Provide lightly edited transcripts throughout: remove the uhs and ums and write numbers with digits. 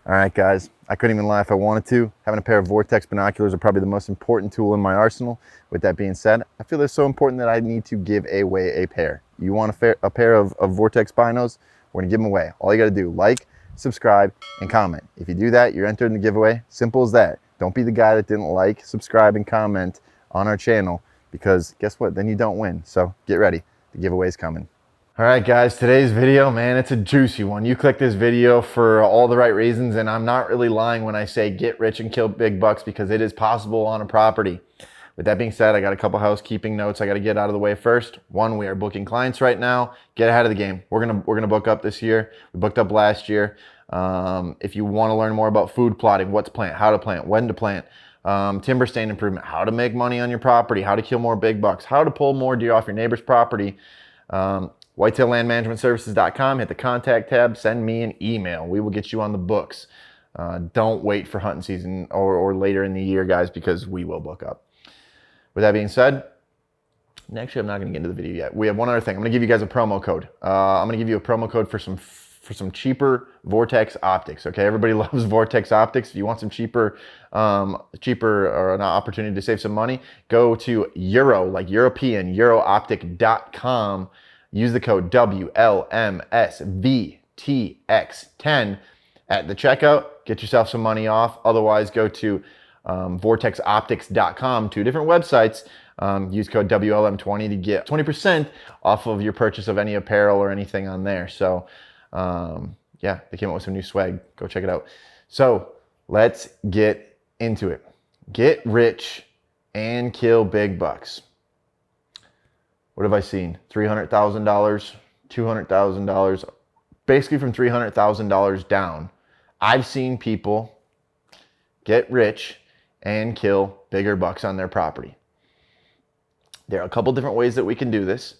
All right, guys, I couldn't even lie if I wanted to. Having a pair of Vortex binoculars are probably the most important tool in my arsenal. With that being said, I feel they're so important that I need to give away a pair. You want a pair of Vortex binos? We're gonna give them away. All you gotta do, like, subscribe, and comment. If you do that, you're entered in the giveaway. Simple as that. Don't be the guy that didn't like, subscribe, and comment on our channel, because guess what? Then you don't win. So get ready. The giveaway's coming. All right, guys, today's video, man, it's a juicy one. You clicked this video for all the right reasons, and I'm not really lying when I say get rich and kill big bucks, because it is possible on a property. With that being said, I got a couple housekeeping notes I got to get out of the way first. One, we are booking clients right now. Get ahead of the game. We're gonna book up this year. We booked up last year. If you want to learn more about food plotting, what to plant, how to plant, when to plant, timber stand improvement, how to make money on your property, how to kill more big bucks, how to pull more deer off your neighbor's property, whitetaillandmanagementservices.com, hit the contact tab, send me an email. We will get you on the books. Don't wait for hunting season or later in the year, guys, because we will book up. With that being said, actually, I'm not going to get into the video yet. We have one other thing. I'm going to give you guys a promo code. I'm going to give you a promo code for some cheaper Vortex optics. Okay, everybody loves Vortex optics. If you want some cheaper or an opportunity to save some money, go to europeoptic.com. Use the code WLMSVTX10 at the checkout. Get yourself some money off. Otherwise, go to vortexoptics.com, two different websites. Use code WLM20 to get 20% off of your purchase of any apparel or anything on there. So, yeah, they came out with some new swag. Go check it out. So, let's get into it. Get rich and kill big bucks. What have I seen? $300,000, $200,000, basically from $300,000 down. I've seen people get rich and kill bigger bucks on their property. There are a couple different ways that we can do this.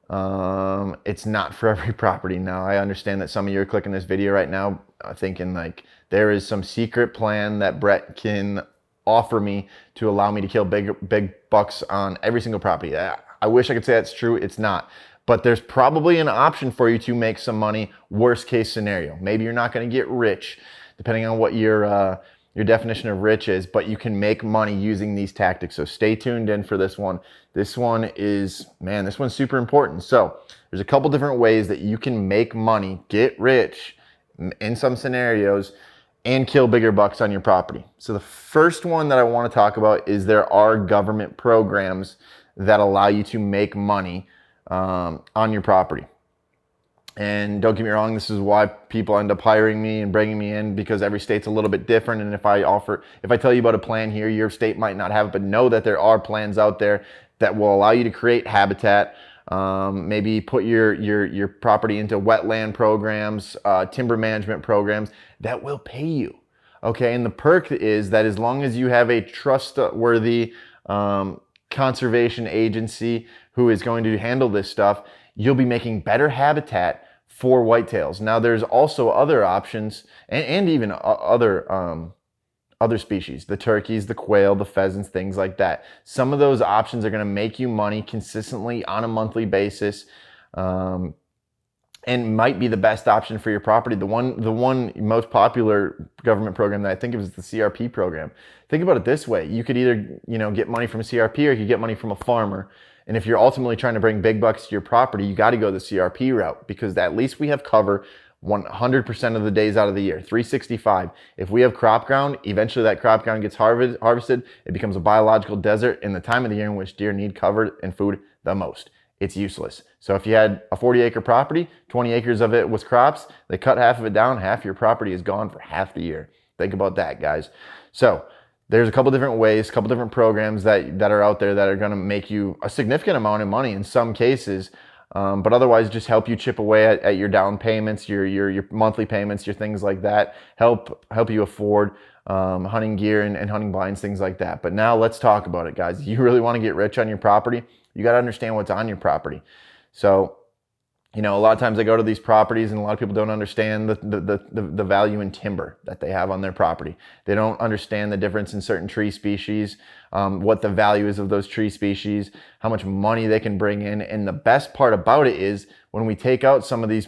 It's not for every property. Now, I understand that some of you are clicking this video right now thinking like there is some secret plan that Brett can offer me to allow me to kill big bucks on every single property. I wish I could say that's true. It's not. But there's probably an option for you to make some money, worst case scenario. Maybe you're not going to get rich, depending on what your definition of rich is, but you can make money using these tactics. So stay tuned in for this one. This one is, man, this one's super important. So there's a couple different ways that you can make money, get rich in some scenarios, and kill bigger bucks on your property. So the first one that I want to talk about is there are government programs that allow you to make money on your property. And don't get me wrong, this is why people end up hiring me and bringing me in, because every state's a little bit different. And if I tell you about a plan here, your state might not have it, but know that there are plans out there that will allow you to create habitat, maybe put your property into wetland programs, timber management programs that will pay you. Okay, and the perk is that as long as you have a trustworthy conservation agency who is going to handle this stuff, you'll be making better habitat for whitetails. Now, there's also other options and even other species, the turkeys, the quail, the pheasants, things like that. Some of those options are going to make you money consistently on a monthly basis, and might be the best option for your property. The one most popular government program that I think of is the CRP program. Think about it this way. You could either, get money from a CRP, or you could get money from a farmer. And if you're ultimately trying to bring big bucks to your property, you got to go the CRP route, because at least we have cover 100% of the days out of the year, 365. If we have crop ground, eventually that crop ground gets harvested. It becomes a biological desert in the time of the year in which deer need cover and food the most. It's useless. So if you had a 40-acre property, 20 acres of it was crops, they cut half of it down, half your property is gone for half the year. Think about that, guys. So there's a couple different ways, a couple different programs that are out there that are going to make you a significant amount of money in some cases, but otherwise just help you chip away at your down payments, your monthly payments, your things like that, help you afford hunting gear and hunting blinds, things like that. But now let's talk about it, guys. You really want to get rich on your property, you got to understand what's on your property. So, a lot of times I go to these properties and a lot of people don't understand the value in timber that they have on their property. They don't understand the difference in certain tree species, what the value is of those tree species, how much money they can bring in. And the best part about it is when we take out some of these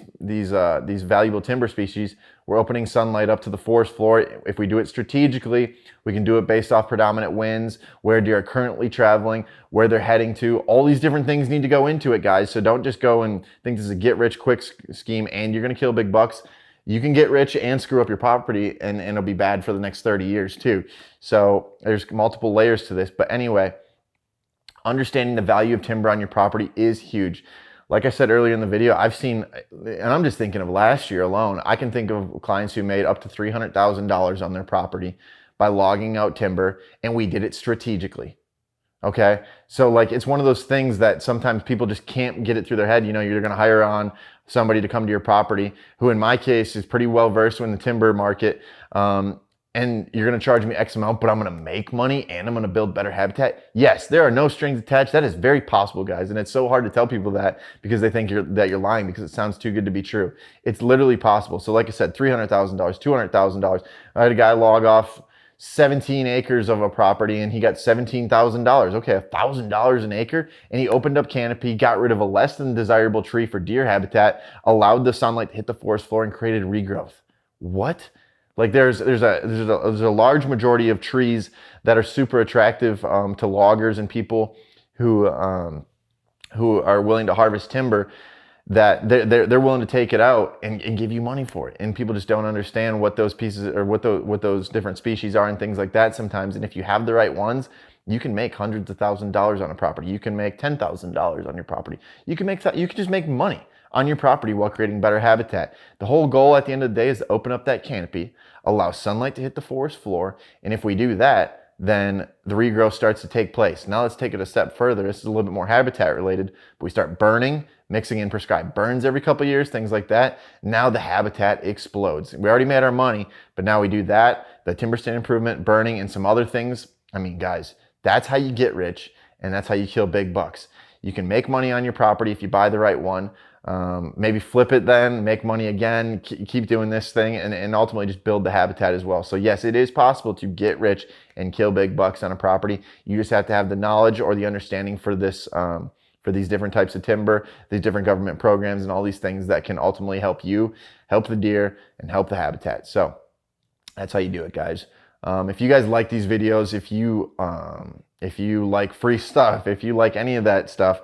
valuable timber species, we're opening sunlight up to the forest floor. If we do it strategically, we can do it based off predominant winds, where deer are currently traveling, where they're heading to. All these different things need to go into it, guys. So don't just go and think this is a get rich quick scheme and you're gonna kill big bucks. You can get rich and screw up your property, and it'll be bad for the next 30 years too. So there's multiple layers to this. But anyway, understanding the value of timber on your property is huge. Like I said earlier in the video, I've seen, and I'm just thinking of last year alone, I can think of clients who made up to $300,000 on their property by logging out timber, and we did it strategically. Okay, so like it's one of those things that sometimes people just can't get it through their head. You know, you're going to hire on somebody to come to your property who in my case is pretty well versed in the timber market, and you're going to charge me X amount, but I'm going to make money and I'm going to build better habitat. Yes, there are no strings attached. That is very possible, guys, and it's so hard to tell people that because they think that you're lying because it sounds too good to be true. It's literally possible. So like I said, $300,000, $200,000. I had a guy log off 17 acres of a property and he got $17,000. Okay, $1,000 an acre, and he opened up canopy, got rid of a less than desirable tree for deer habitat, allowed the sunlight to hit the forest floor, and created regrowth. What? Like there's a large majority of trees that are super attractive to loggers and people who are willing to harvest timber, that they're willing to take it out and give you money for it. And people just don't understand what those pieces or what those different species are and things like that sometimes. And if you have the right ones, you can make hundreds of thousands of dollars on a property. You can make $10,000 on your property. You can just make money on your property while creating better habitat. The whole goal at the end of the day is to open up that canopy, allow sunlight to hit the forest floor. And if we do that, then the regrowth starts to take place. Now let's take it a step further. This is a little bit more habitat related, but we start burning, mixing in prescribed burns every couple of years, things like that. Now the habitat explodes. We already made our money, but now we do that, the timber stand improvement, burning, and some other things. I mean, guys, that's how you get rich, and that's how you kill big bucks. You can make money on your property if you buy the right one. Maybe flip it then, make money again, keep doing this thing, and ultimately just build the habitat as well. So yes, it is possible to get rich and kill big bucks on a property. You just have to have the knowledge or the understanding for this, for these different types of timber, these different government programs, and all these things that can ultimately help you, help the deer, and help the habitat. So that's how you do it, guys. If you guys like these videos, if you like free stuff, if you like any of that stuff,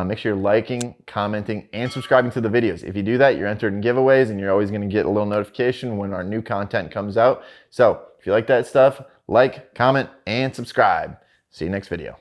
make sure you're liking, commenting, and subscribing to the videos. If you do that, you're entered in giveaways, and you're always going to get a little notification when our new content comes out. So if you like that stuff, like, comment, and subscribe. See you next video.